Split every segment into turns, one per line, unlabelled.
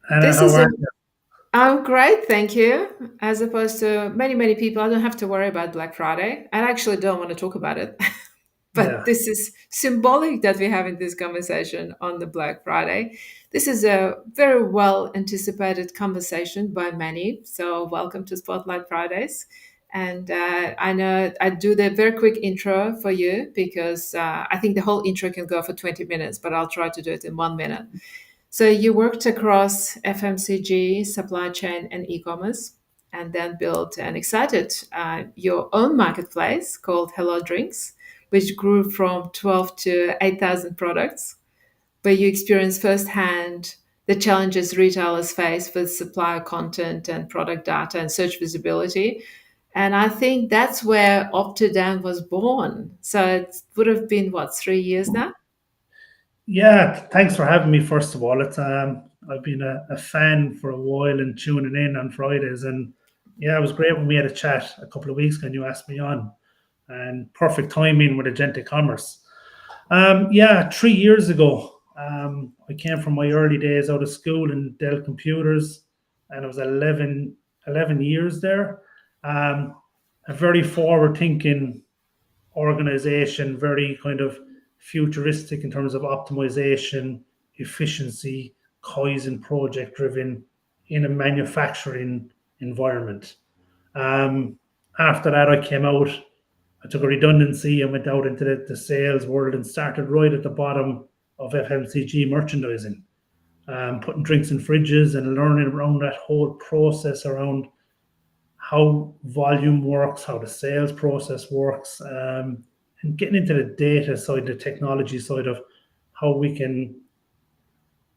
Anna,
This
how
is
are
a
you?
I'm great, thank you. As opposed to many people, I don't have to worry about Black Friday. I actually don't want to talk about it. But
Yeah,
this is symbolic that we're having this conversation on the Black Friday. This is a very well anticipated conversation by many. So, welcome to Spotlight Fridays. And I know I do the very quick intro for you because I think the whole intro can go for 20 minutes, but I'll try to do it in 1 minute. So you worked across FMCG, supply chain, and e-commerce, and then built and excited your own marketplace called Hello Drinks, which grew from 12 to 8,000 products, where you experienced firsthand the challenges retailers face with supplier content and product data and search visibility. And I think that's where Optidan was born. So it would have been, what, 3 years now?
yeah. Thanks for having me. First of all, it's I've been a fan for a while and tuning in on Fridays, and yeah, it was great when we had a chat a couple of weeks ago and you asked me on, and perfect timing with agentic commerce. Yeah, 3 years ago, I came from my early days out of school in Dell Computers, and it was 11 years there. Um, a very forward thinking organization, very kind of futuristic in terms of optimization, efficiency, Kaizen project driven in a manufacturing environment. Um, After that, I came out, I took a redundancy and went out into the sales world and started right at the bottom of FMCG merchandising, putting drinks in fridges and learning around that whole process around how volume works, how the sales process works, and getting into the data side, the technology side of how we can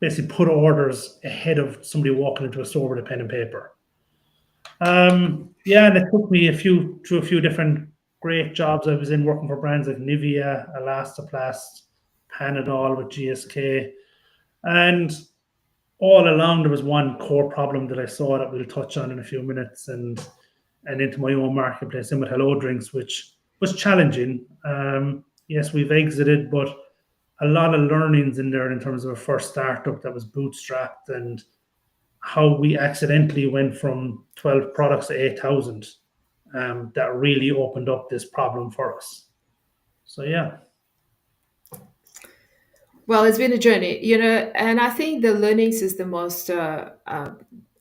basically put orders ahead of somebody walking into a store with a pen and paper. Yeah, and it took me through a few different great jobs. I was in working for brands like Nivea, Elastoplast, Panadol with GSK, and all along there was one core problem that I saw that we'll touch on in a few minutes, and into my own marketplace in with Hello Drinks, which was challenging. Yes, we've exited, but a lot of learnings in there in terms of a first startup that was bootstrapped and how we accidentally went from 12 products to 8,000. That really opened up this problem for us. So, yeah.
Well, it's been a journey, and I think the learnings is the most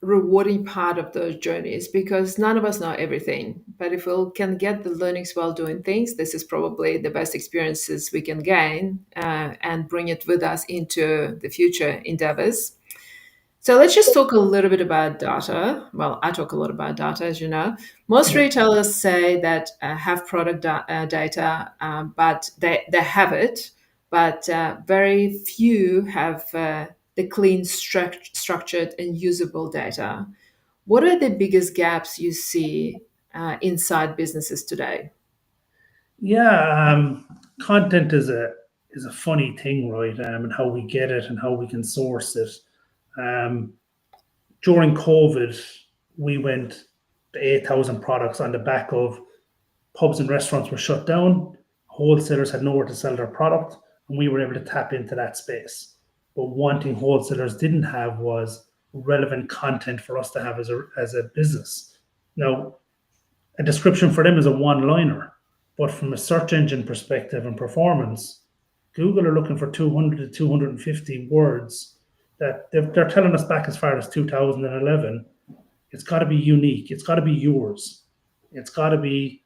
rewarding part of those journeys because none of us know everything. But if we can get the learnings while doing things, this is probably the best experiences we can gain and bring it with us into the future endeavors. So let's just talk a little bit about data. Well, I talk a lot about data, as you know. Most
Yeah.
retailers say that have data, but they have it, but very few have the clean, structured, and usable data. What are the biggest gaps you see inside businesses today?
Yeah, content is a funny thing, right? And how we get it and how we can source it. Um, During COVID, we went to 8,000 products on the back of pubs and restaurants were shut down. Wholesalers had nowhere to sell their product, and we were able to tap into that space. But one thing wholesalers didn't have was relevant content for us to have as a business. Now, a description for them is a one liner, but from a search engine perspective and performance, Google are looking for 200 to 250 words that they're telling us back as far as 2011. It's got to be unique. It's got to be yours. It's got to be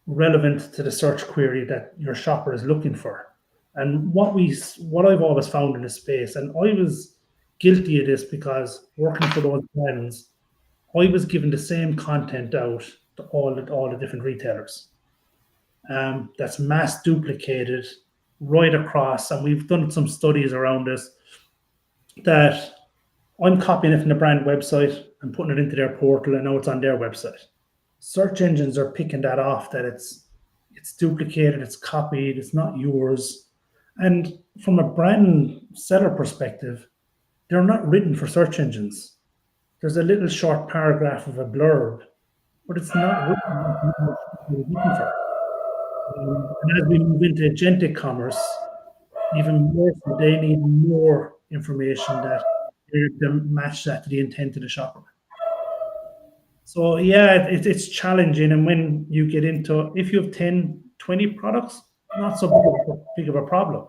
relevant to the search query that your shopper is looking for. And what I've always found in this space, and I was guilty of this because working for those brands, I was given the same content out to all the different retailers. That's mass duplicated right across, and we've done some studies around this that I'm copying it from the brand website and putting it into their portal, and now it's on their website. Search engines are picking that off that it's duplicated, it's copied, it's not yours. And from a brand seller perspective, they're not written for search engines. There's a little short paragraph of a blurb, but it's not written what people are looking for. And as we move into agentic commerce, even more so, they need more information that to match that to the intent of the shopper. So yeah, it's challenging. And when you get into, if you have 10, 20 products, not so big of a problem.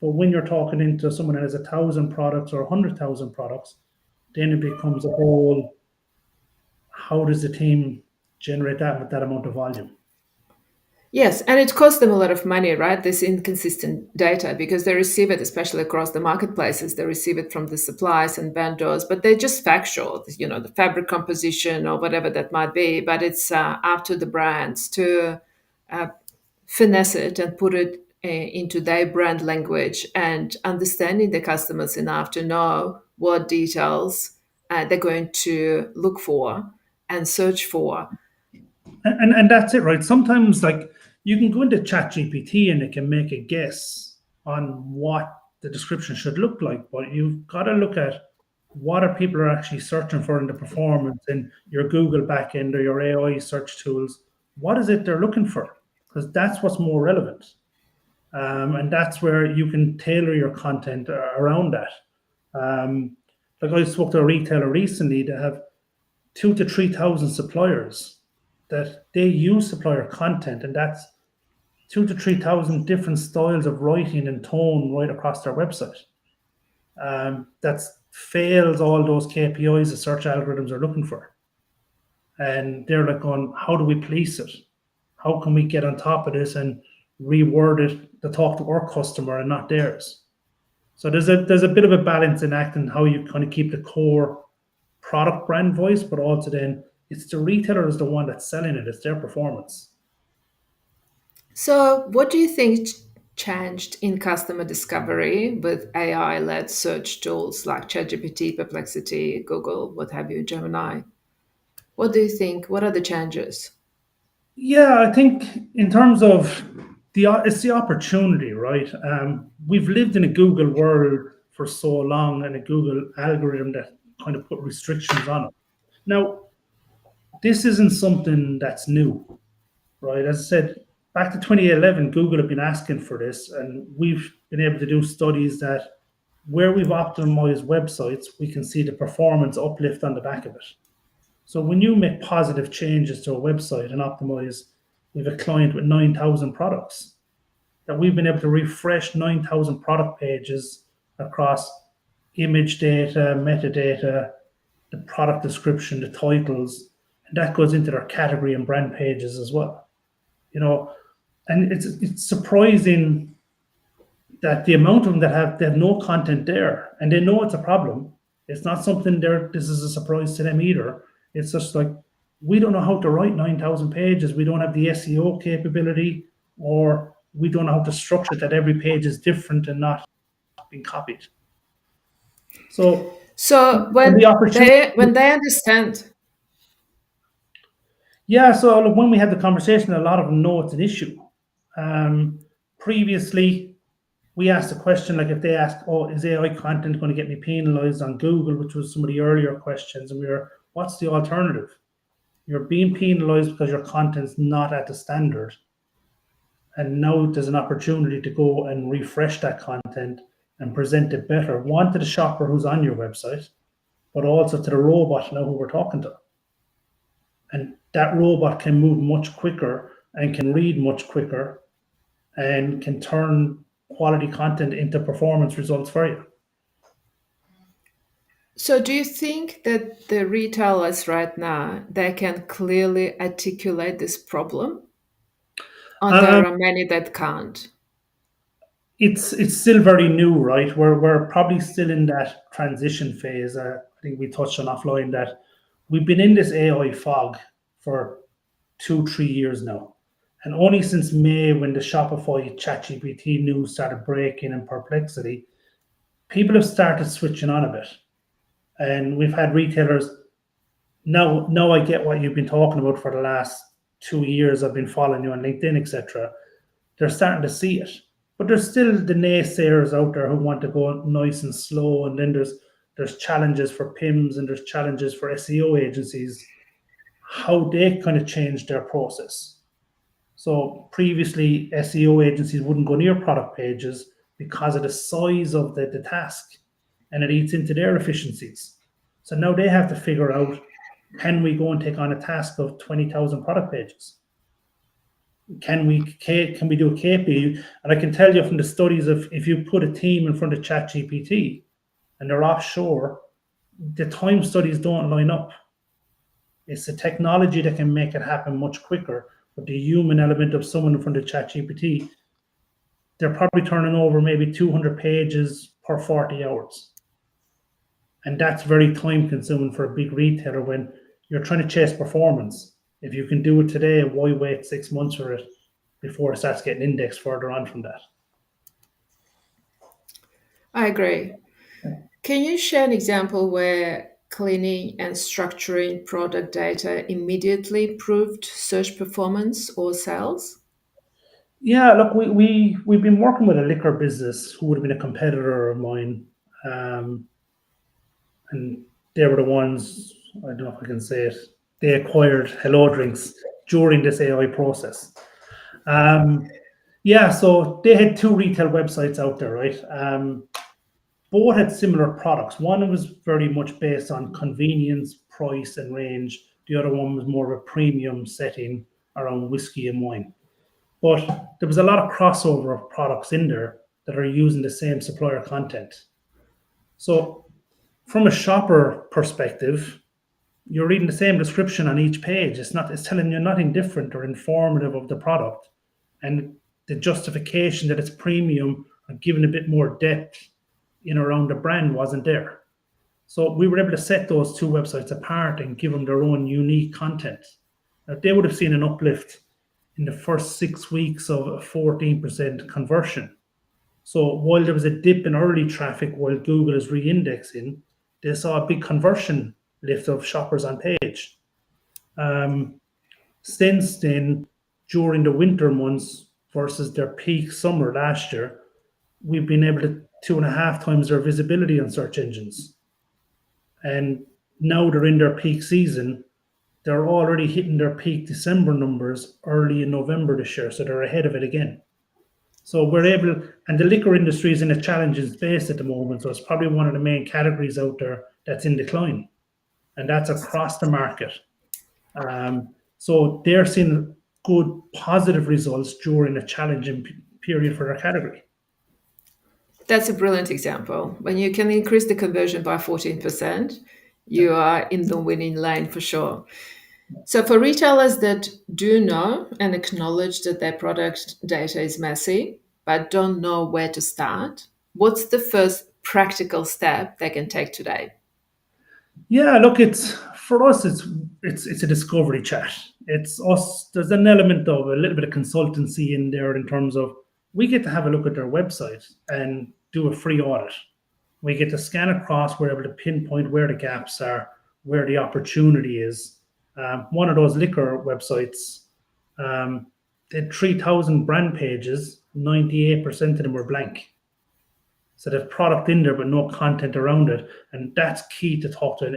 But when you're talking into someone that has 1,000 products or 100,000 products, then it becomes a whole, how does the team generate that with that amount of volume?
Yes, and it costs them a lot of money, right? This inconsistent data because they receive it, especially across the marketplaces. They receive it from the suppliers and vendors, but they're just factual, the fabric composition or whatever that might be. But it's up to the brands to uh, finesse it and put it into their brand language and understanding the customers enough to know what details they're going to look for and search for.
And that's it, right? Sometimes like you can go into ChatGPT and it can make a guess on what the description should look like, but you've got to look at what are people are actually searching for in the performance in your Google backend or your AI search tools. What is it they're looking for? Because that's what's more relevant. And that's where you can tailor your content around that. Like I spoke to a retailer recently that have 2 to 3 thousand suppliers that they use supplier content, and that's 2 to 3 thousand different styles of writing and tone right across their website. That fails all those KPIs the search algorithms are looking for, and they're like going, "How do we police it? How can we get on top of this and reword it to talk to our customer and not theirs?" So there's a bit of a balance in acting how you kind of keep the core product brand voice, but also then it's the retailer is the one that's selling it. It's their performance.
So, what do you think changed in customer discovery with AI led search tools like ChatGPT, Perplexity, Google, what have you, Gemini? What do you think? What are the changes?
Yeah, I think in terms of it's the opportunity, right? We've lived in a Google world for so long and a Google algorithm that kind of put restrictions on it. Now, this isn't something that's new, right? As I said, back to 2011, Google have been asking for this, and we've been able to do studies that where we've optimized websites, we can see the performance uplift on the back of it. So when you make positive changes to a website and optimize, we have a client with 9,000 products that we've been able to refresh 9,000 product pages across image data, metadata, the product description, the titles, and that goes into their category and brand pages as well. You know, and it's surprising that the amount of them that they have no content there and they know it's a problem. It's not something there. This is a surprise to them either. It's just like we don't know how to write 9,000 pages. We don't have the SEO capability, or we don't know how to structure that every page is different and not being copied. So
So
the opportunity,
when they understand,
yeah. So look, when we had the conversation, a lot of them know it's an issue. Previously, we asked a question like if they asked, "Oh, is AI content going to get me penalized on Google?" which was some of the earlier questions, and we were, "What's the alternative? You're being penalized because your content's not at the standard, and now there's an opportunity to go and refresh that content and present it better, one to the shopper who's on your website, but also to the robot now who we're talking to, and that robot can move much quicker and can read much quicker and can turn quality content into performance results for you."
so do you think that the retailers right now they can clearly articulate this problem, or
Um,
there are many that can't?
it's still very new, right? We're probably still in that transition phase. I think we touched on offline that we've been in this AI fog for 2 3 years now, and only since May when the Shopify ChatGPT news started breaking and Perplexity, people have started switching on a bit, and we've had retailers now. Now I get what you've been talking about for the last 2 years. I've been following you on LinkedIn, etc. They're starting to see it. But there's still the naysayers out there who want to go nice and slow, and then there's challenges for PIMS and there's challenges for SEO agencies, how they kind of change their process. So previously, SEO agencies wouldn't go near product pages because of the size of the task, and it eats into their efficiencies. So now they have to figure out, can we go and take on a task of 20,000 product pages? Can we do a KPI? And I can tell you from the studies of, if you put a team in front of ChatGPT and they're offshore, the time studies don't line up. It's the technology that can make it happen much quicker, but the human element of someone in front of ChatGPT, they're probably turning over maybe 200 pages per 40 hours. And that's very time consuming for a big retailer when you're trying to chase performance. If you can do it today, why wait 6 months for it before it starts getting indexed further on from that?
I agree. Can you share an example where cleaning and structuring product data immediately improved search performance or sales?
Yeah, look, we've been working with a liquor business who would have been a competitor of mine, and they were the ones. I don't know if I can say it. They acquired Hello Drinks during this AI process. Yeah, so they had two retail websites out there, right? Both had similar products. One was very much based on convenience, price, and range. The other one was more of a premium setting around whiskey and wine. But there was a lot of crossover of products in there that are using the same supplier content. So, from a shopper perspective, you're reading the same description on each page. It's telling you nothing different or informative of the product. And the justification that it's premium or giving a bit more depth in around the brand wasn't there. So we were able to set those two websites apart and give them their own unique content. Now, they would have seen an uplift in the first 6 weeks of a 14% conversion. So while there was a dip in early traffic while Google is re-indexing, they saw a big conversion lift of shoppers on page. Since then, during the winter months versus their peak summer last year, we've been able to 2.5 times their visibility on search engines. And now they're in their peak season. They're already hitting their peak December numbers early in November this year, so they're ahead of it again. So we're able, and the liquor industry is in a challenging space at the moment, so it's probably one of the main categories out there that's in decline, and that's across the market. So they're seeing good, positive results during a challenging period for their category.
That's a brilliant example. When you can increase the conversion by 14%, you are in the winning lane for sure. So, for retailers that do know and acknowledge that their product data is messy, but don't know where to start, what's the first practical step they can take today?
Yeah, look, it's for us. It's a discovery chat. It's us. There's an element of a little bit of consultancy in there in terms of we get to have a look at their website and do a free audit. We get to scan across. We're able to pinpoint where the gaps are, where the opportunity is. One of those liquor websites, they had 3,000 brand pages. 98% of them were blank. So there's product in there, but no content around it, and that's key to talk to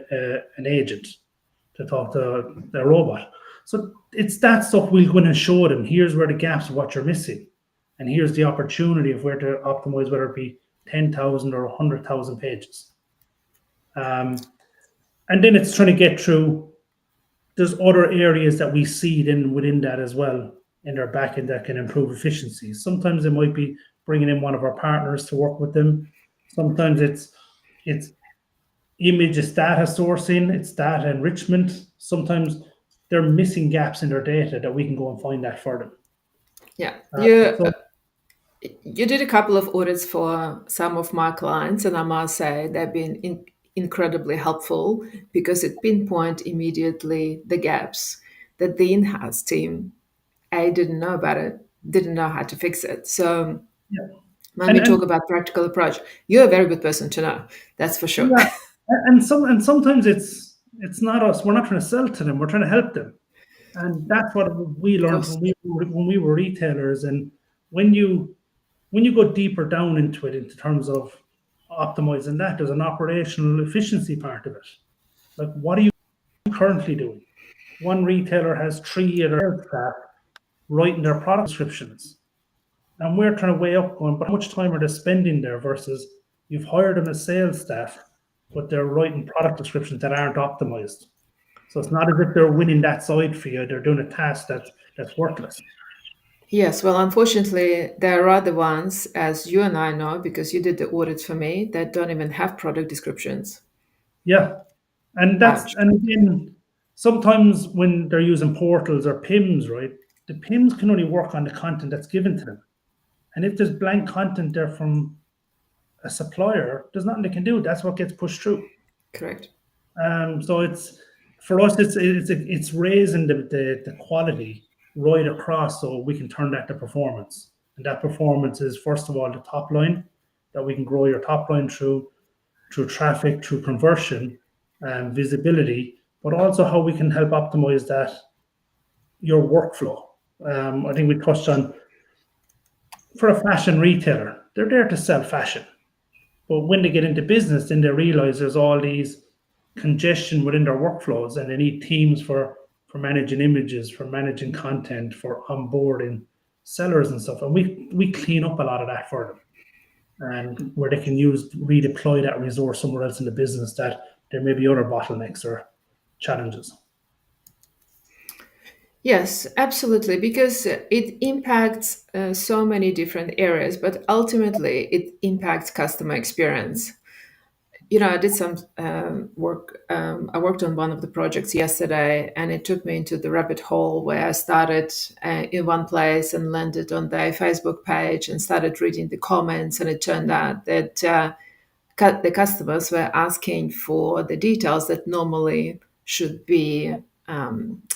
an agent, to talk to a robot. So it's that stuff we'll go in and show them. Here's where the gaps of what you're missing, and here's the opportunity of where to optimize, whether it be 10,000 or 100,000 pages. And then it's trying to get through. There's other areas that we see then within that as well in their backend that can improve efficiencies. Sometimes it might be bringing in one of our partners to work with them. Sometimes it's images data sourcing, it's data enrichment. Sometimes they're missing gaps in their data that we can go and find that for them.
Yeah,
So
you did a couple of audits for some of my clients, and I must say they've been incredibly helpful because it pinpoint immediately the gaps that the in-house team didn't know about it, didn't know how to fix it. So
yeah,
when we
and
talk about practical approach, you're a very good person to know. That's for sure.
yeah, and sometimes it's not us. We're not trying to sell to them. We're trying to help them, and that's what we
Of
learned
course.
when we were retailers. And when you go deeper down into it, in terms of optimizing that, there's an operational efficiency part of it. Like, what are you currently doing? One retailer has 3 other staff writing their product descriptions, and we're trying to weigh up going, but how much time are they spending there versus You've hired them as sales staff, but they're writing product descriptions that aren't optimized. So it's not as if they're winning that side for you. They're doing a task that's worthless.
Yes, well, unfortunately, there are other ones, as you and I know, because you did the audit for me, that don't even have product descriptions.
Yeah.
Ouch.
And again, sometimes when they're using portals or PIMs, right, the PIMs can only work on the content that's given to them. And if there's blank content there from a supplier, there's nothing they can do. That's what gets pushed through.
Correct.
So it's for us, it's raising the quality right across, so we can turn that to performance. And that performance is first of all the top line, that we can grow your top line through traffic, through conversion, and visibility, but also how we can help optimize that your workflow. I think we touched on for a fashion retailer, they're there to sell fashion. But when they get into business, then they realize there's all these congestion within their workflows, and they need teams for managing images, for managing content, for onboarding sellers and stuff. And we clean up a lot of that for them, and where they can use redeploy that resource somewhere else in the business that there may be other bottlenecks or challenges.
Yes, absolutely, because it impacts so many different areas, but ultimately it impacts customer experience. I did some work. I worked on one of the projects yesterday, and it took me into the rabbit hole where I started in one place and landed on their Facebook page and started reading the comments. And it turned out that the customers were asking for the details that normally should be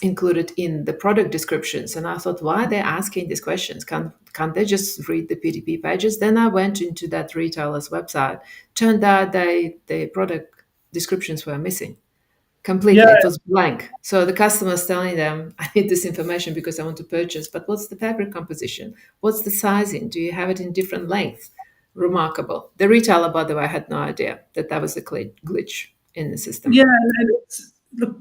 included in the product descriptions. And I thought, why are they asking these questions? Can't they just read the PDP pages? Then I went into that retailer's website. Turned out the product descriptions were missing completely.
Yeah,
It was blank. So the customer's telling them, I need this information because I want to purchase, but what's the fabric composition? What's the sizing? Do you have it in different lengths? Remarkable. The retailer, by the way, had no idea that that was a glitch in the system.
yeah, and look,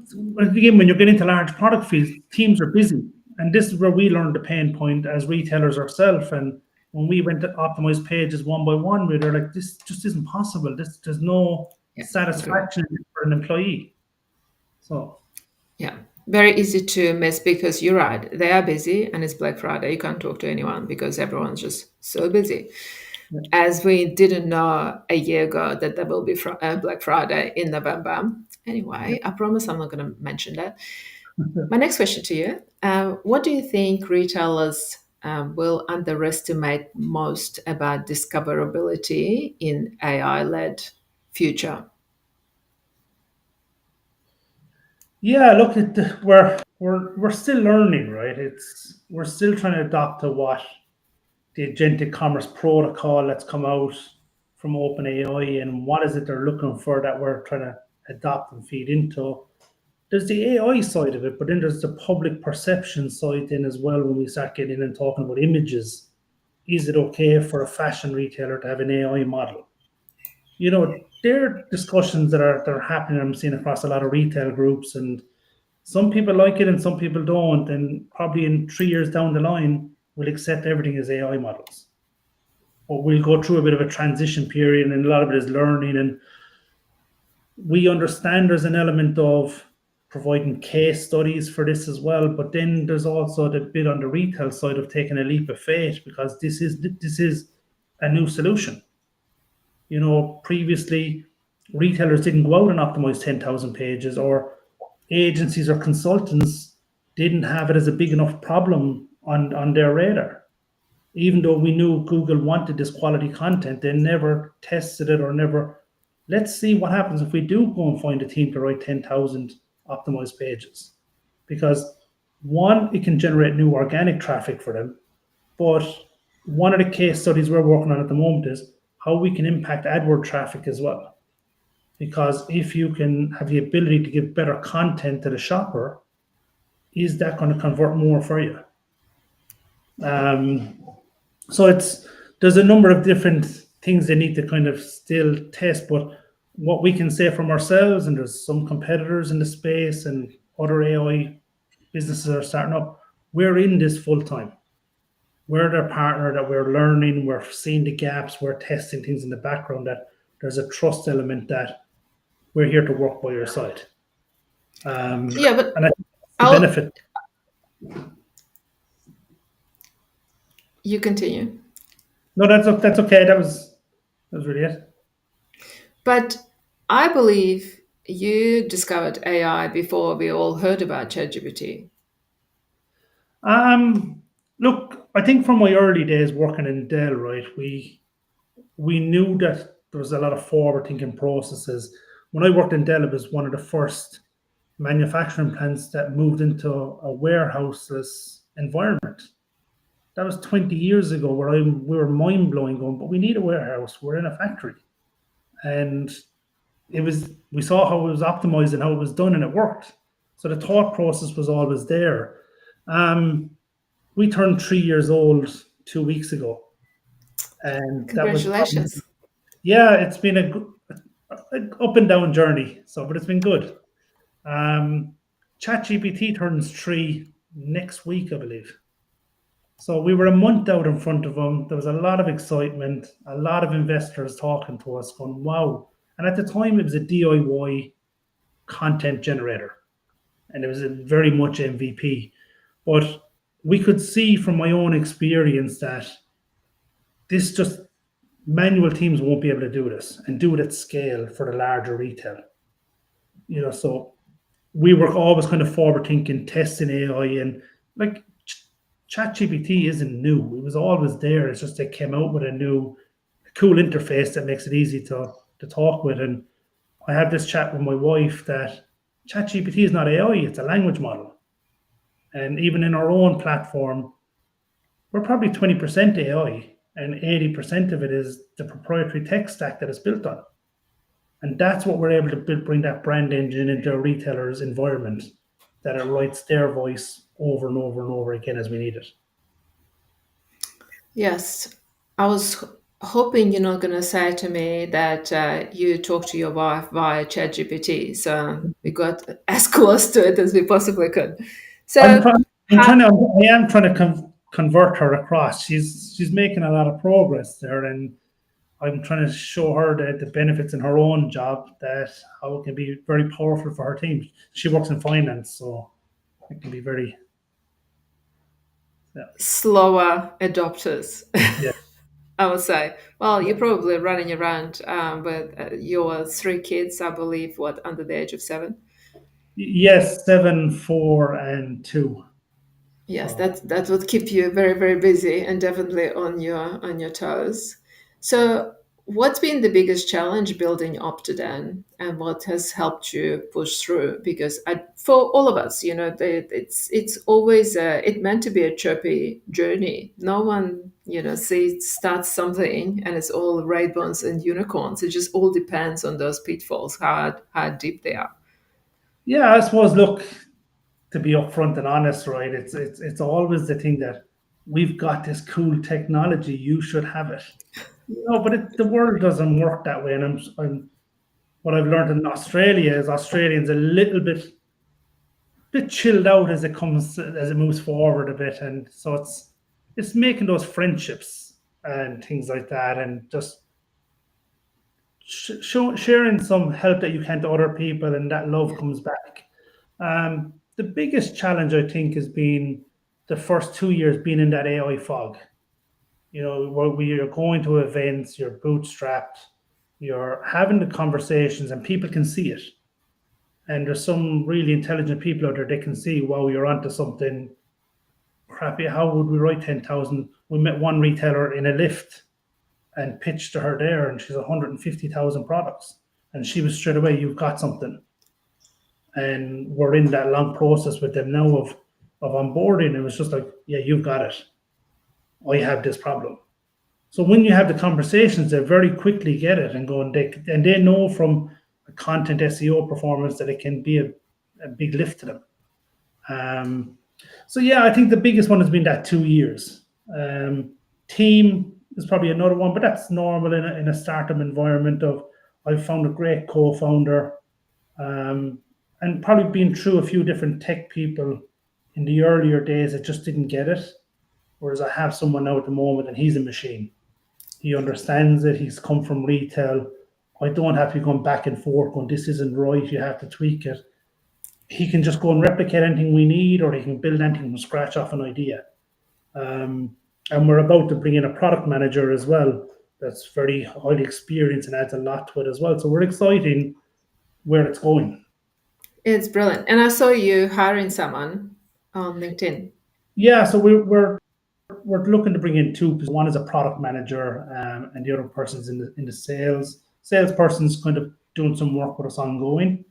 again, when you're getting to large product fields, teams are busy, and this is where we learned the pain point as retailers ourselves. And when we went to optimize pages one by one, we were like, this just isn't possible. There's no
Yeah, agree.
satisfaction for an employee. So
Yeah, very easy to miss because you're right. They are busy and it's Black Friday. You can't talk to anyone because everyone's just so busy.
yeah.
As we didn't know a year ago that there will be Black Friday in November. Anyway, I promise I'm not going to mention that. My next question to you, what do you think retailers will underestimate most about discoverability in AI-led future?
Yeah, look, we're still learning, right? We're still trying to adapt to what the agentic commerce protocol that's come out from OpenAI, and what is it they're looking for that we're trying to adapt and feed into. There's the AI side of it, but then there's the public perception side then as well. When we start getting in and talking about images, is it okay for a fashion retailer to have an AI model? There are discussions that are happening. I'm seeing across a lot of retail groups, and some people like it and some people don't. And probably in 3 years down the line, we'll accept everything as AI models. But we'll go through a bit of a transition period, and a lot of it is learning. And we understand there's an element of providing case studies for this as well. But then there's also the bit on the retail side of taking a leap of faith, because this is a new solution. Previously retailers didn't go out and optimize 10,000 pages, or agencies or consultants didn't have it as a big enough problem on their radar. Even though we knew Google wanted this quality content, they never tested it, or never, let's see what happens if we do go and find a team to write 10,000 optimized pages. Because one, it can generate new organic traffic for them. But one of the case studies we're working on at the moment is how we can impact AdWord traffic as well. Because if you can have the ability to give better content to the shopper, is that going to convert more for you? Um, so there's a number of different things they need to kind of still test. But what we can say from ourselves, and there's some competitors in the space and other AI businesses are starting up, we're in this full time. We're their partner, that we're learning, we're seeing the gaps, we're testing things in the background that there's a trust element that we're here to work by your side.
Yeah, but
And I think that's the
I'll
benefit.
you continue.
No, that's okay. That was really it.
But I believe you discovered AI before we all heard about ChatGPT.
Um, Look, I think from my early days working in Dell, right, we knew that there was a lot of forward thinking processes. When I worked in Dell, it was one of the first manufacturing plants that moved into a warehouseless environment. That was 20 years ago, where we were mind blowing, going, but we need a warehouse. We're in a factory, and we saw how it was optimized and how it was done, and it worked. So the thought process was always there. Um, we turned 3 years old 2 weeks ago, and that was probably,
Congratulations.
yeah, it's been a up and down journey. So, but it's been good. Um, ChatGPT turns 3 next week, I believe. So we were a month out in front of them. There was a lot of excitement, a lot of investors talking to us, going, "Wow!" And at the time, it was a DIY content generator, and it was a very much MVP. But we could see from my own experience that this just manual teams won't be able to do this and do it at scale for the larger retail. So we were always kind of forward thinking, testing AI, and like ChatGPT isn't new. It was always there. It's just they came out with a new cool interface that makes it easy to talk with. And I had this chat with my wife that ChatGPT is not AI, it's a language model. And even in our own platform, we're probably 20% AI and 80% of it is the proprietary tech stack that it's built on. And that's what we're able to bring that brand engine into a retailer's environment, that it writes their voice over and over and over again as we need it.
Yes, I was hoping you're not going to say to me that you talked to your wife via ChatGPT. So we got as close to it as we possibly could.
I'm
So,
trying.
how,
I am trying to convert her across. She's making a lot of progress there, and I'm trying to show her the benefits in her own job, that how it can be very powerful for her team. She works in finance, so it can be very, yeah,
slower adopters,
yeah.
I would say. Well, you're probably running around with your three kids, I believe, what, under the age of 7?
Yes, 7, 4, and 2.
Yes,
So
that would keep you very, very busy and definitely on your toes. So, what's been the biggest challenge building Optidan, and what has helped you push through? Because for all of us, it's always it meant to be a chirpy journey. No one starts something and it's all rainbows and unicorns. It just all depends on those pitfalls, how deep they are.
yeah, I suppose. Look, to be upfront and honest, right? It's always the thing that we've got this cool technology. You should have it. But the world doesn't work that way. And what I've learned in Australia is Australians a little bit chilled out as it moves forward a bit, and so it's making those friendships and things like that, and just sharing some help that you can to other people, and that love comes back. The biggest challenge I think has been the first 2 years being in that AI fog. Where you're going to events, you're bootstrapped, you're having the conversations, and people can see it. And there's some really intelligent people out there, they can see, wow, you're onto something crappy. How would we write 10,000? We met one retailer in a lift and pitched to her there, and she's 150,000 products. And she was straight away, you've got something. And we're in that long process with them now of onboarding. It was just like, yeah, you've got it. I have this problem. So when you have the conversations, they very quickly get it and go, and they know from a content SEO performance that it can be a big lift to them. So yeah, I think the biggest one has been that 2 years. Team is probably another one, but that's normal in a startup environment. I've found a great co-founder, and probably been through a few different tech people in the earlier days that just didn't get it. Whereas I have someone now at the moment, and he's a machine. He understands it. He's come from retail. I don't have to be going back and forth going, this isn't right, you have to tweak it. He can just go and replicate anything we need, or he can build anything from scratch off an idea. And we're about to bring in a product manager as well that's very highly experienced and adds a lot to it as well. So we're excited where it's going.
It's brilliant. And I saw you hiring someone on LinkedIn.
Yeah, so we're looking to bring in two. One is a product manager, and the other person's in the sales. Salesperson's kind of doing some work with us ongoing.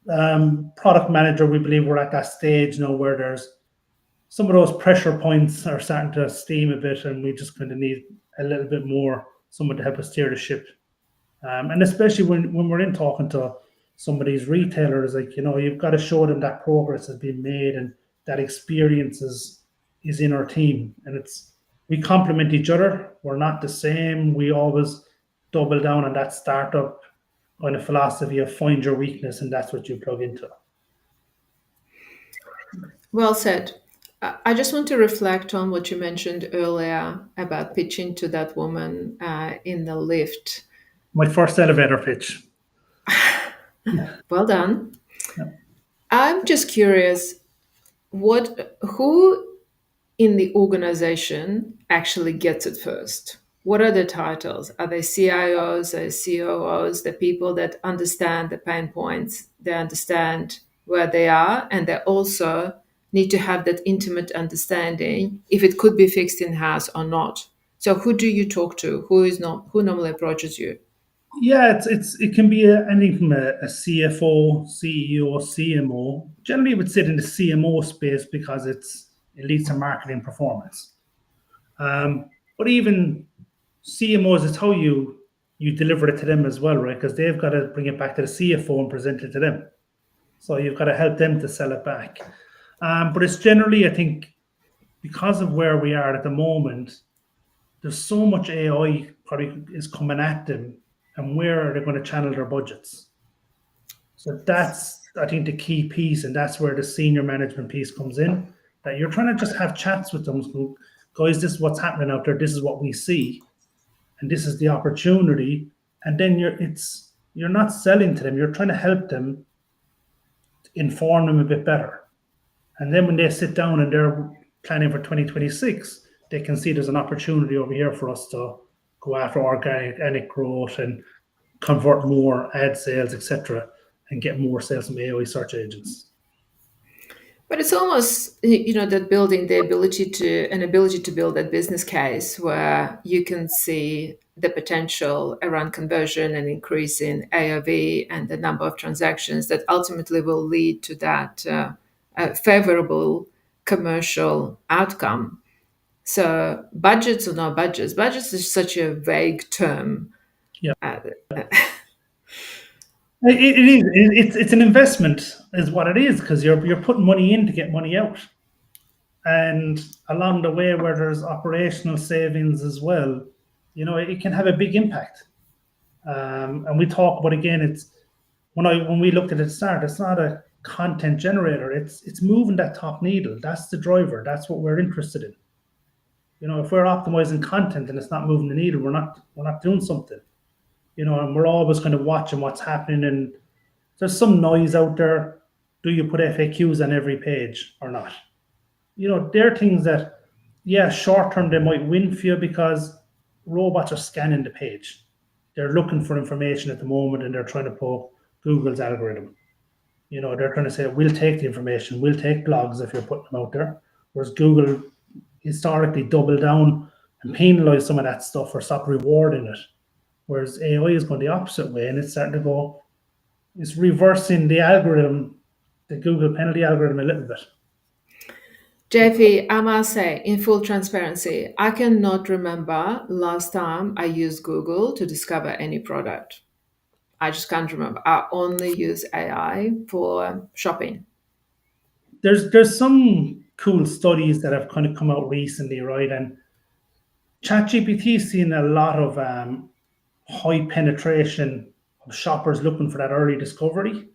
Product manager, we believe we're at that stage now where there's some of those pressure points are starting to steam a bit, and we just kind of need a little bit more someone to help us steer the ship. And especially when we're in talking to some of these retailers, like, you've got to show them that progress has been made and that experience is in our team, and we complement each other. We're not the same. We always double down on that startup kind of philosophy of find your weakness, and that's what you plug into.
Well said. I just want to reflect on what you mentioned earlier about pitching to that woman in the lift.
My first elevator pitch.
Well done.
Yeah.
I'm just curious, who in the organization actually gets it first? What are the titles? Are they CIOs, are they COOs, the people that understand the pain points, they understand where they are, and they also need to have that intimate understanding if it could be fixed in-house or not. So who do you talk to? Who normally approaches you?
Yeah, it can be anything from a CFO, CEO, CMO. Generally, it would sit in the CMO space because it leads to marketing performance. But even CMOs, it's how you deliver it to them as well, right? Because they've got to bring it back to the CFO and present it to them. So you've got to help them to sell it back. But it's generally, I think, because of where we are at the moment, there's so much AI probably is coming at them, and where are they going to channel their budgets? So that's, I think, the key piece, and that's where the senior management piece comes in. That you're trying to just have chats with them, guys. This is what's happening out there. This is what we see, and this is the opportunity. And then you're not selling to them. You're trying to help them, inform them a bit better. And then when they sit down and they're planning for 2026, they can see there's an opportunity over here for us to go after organic growth and convert more ad sales, etc., and get more sales from AOE search agents.
But it's almost, that building the ability to build that business case where you can see the potential around conversion and increase in AOV and the number of transactions that ultimately will lead to that favorable commercial outcome. So budgets or no budgets, budgets is such a vague term.
Yeah. It is. It's an investment, is what it is, because you're putting money in to get money out, and along the way, where there's operational savings as well, it can have a big impact. And we talk about, again, it's when we looked at it at the start, it's not a content generator. It's moving that top needle. That's the driver. That's what we're interested in. If we're optimizing content and it's not moving the needle, we're not doing something. And we're always kind of watching what's happening, and there's some noise out there. Do you put FAQs on every page or not? There are things that, yeah, short term they might win for you because robots are scanning the page. They're looking for information at the moment, and they're trying to poke Google's algorithm. They're trying to say, we'll take the information, we'll take blogs if you're putting them out there. Whereas Google historically doubled down and penalized some of that stuff or stopped rewarding it. Whereas AI is going the opposite way, and it's starting to it's reversing the algorithm, the Google penalty algorithm, a little bit.
JP, I must say, in full transparency, I cannot remember last time I used Google to discover any product. I just can't remember. I only use AI for shopping.
There's some cool studies that have kind of come out recently, right? And ChatGPT is seeing a lot of high penetration of shoppers looking for that early discovery,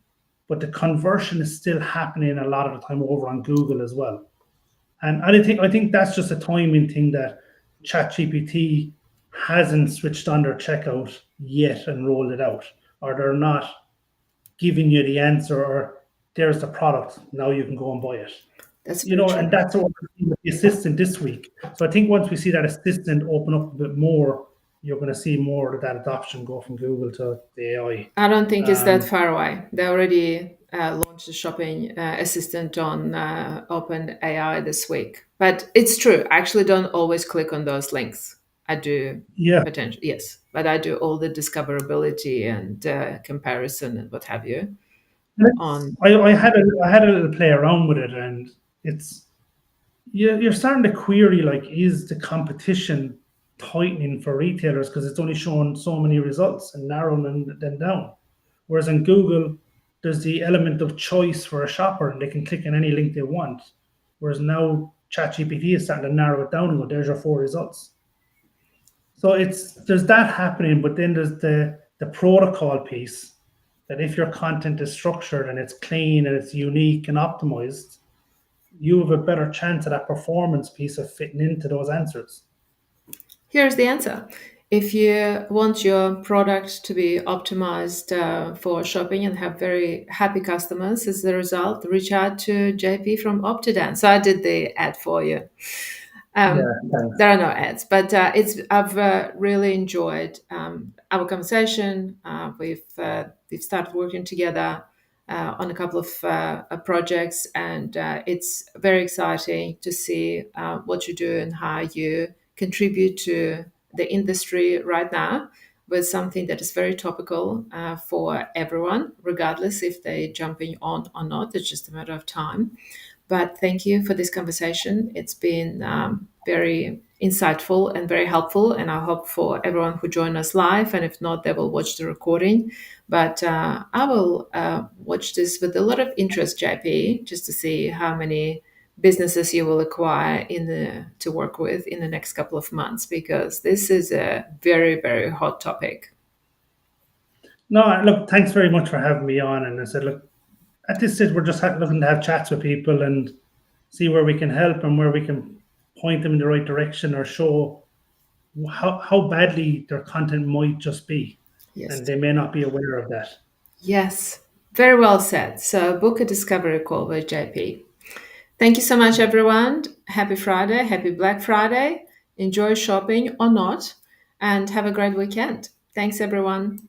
but the conversion is still happening a lot of the time over on Google as well. And I think that's just a timing thing, that ChatGPT hasn't switched on their checkout yet and rolled it out, or they're not giving you the answer, or there's the product, now you can go and buy it.
That's
You
very
know, and
true.
that's what we're seeing with the assistant this week. So I think once we see that assistant open up a bit more, you're going to see more of that adoption go from Google to the AI.
I don't think it's that
Um,
far away. They already launched the shopping assistant on Open AI this week. But it's true. I actually don't always click on those links. I do
yeah,
potentially, yes, but I do all the discoverability and comparison and what have you on.
I had a little play around with it, and it's you're starting to query, like, is the competition tightening for retailers because it's only showing so many results and narrowing them down. Whereas in Google, there's the element of choice for a shopper, and they can click on any link they want. Whereas now ChatGPT is starting to narrow it down and go, there's your four results. So there's that happening, but then there's the protocol piece, that if your content is structured and it's clean and it's unique and optimized, you have a better chance of that performance piece of fitting into those answers.
Here's the answer. If you want your product to be optimized for shopping and have very happy customers as a result, reach out to JP from Optidan. So I did the ad for you.
Yeah, thanks.
There are no ads, but I've really enjoyed our conversation. We've started working together on a couple of projects, and it's very exciting to see what you do and how you contribute to the industry right now with something that is very topical for everyone, regardless if they're jumping on or not. It's just a matter of time. But thank you for this conversation. It's been very insightful and very helpful. And I hope for everyone who joined us live, and if not, they will watch the recording. But I will watch this with a lot of interest, JP, just to see how many businesses you will acquire to work with in the next couple of months, because this is a very, very hot topic.
No, look, thanks very much for having me on. And I said, look, at this stage, we're just looking to have chats with people and see where we can help and where we can point them in the right direction, or show how badly their content might just be. And
Yes.
they may not be aware of that.
Yes. Very well said. So book a discovery call with JP. Thank you so much, everyone. Happy Friday. Happy Black Friday. Enjoy shopping or not. And have a great weekend. Thanks, everyone.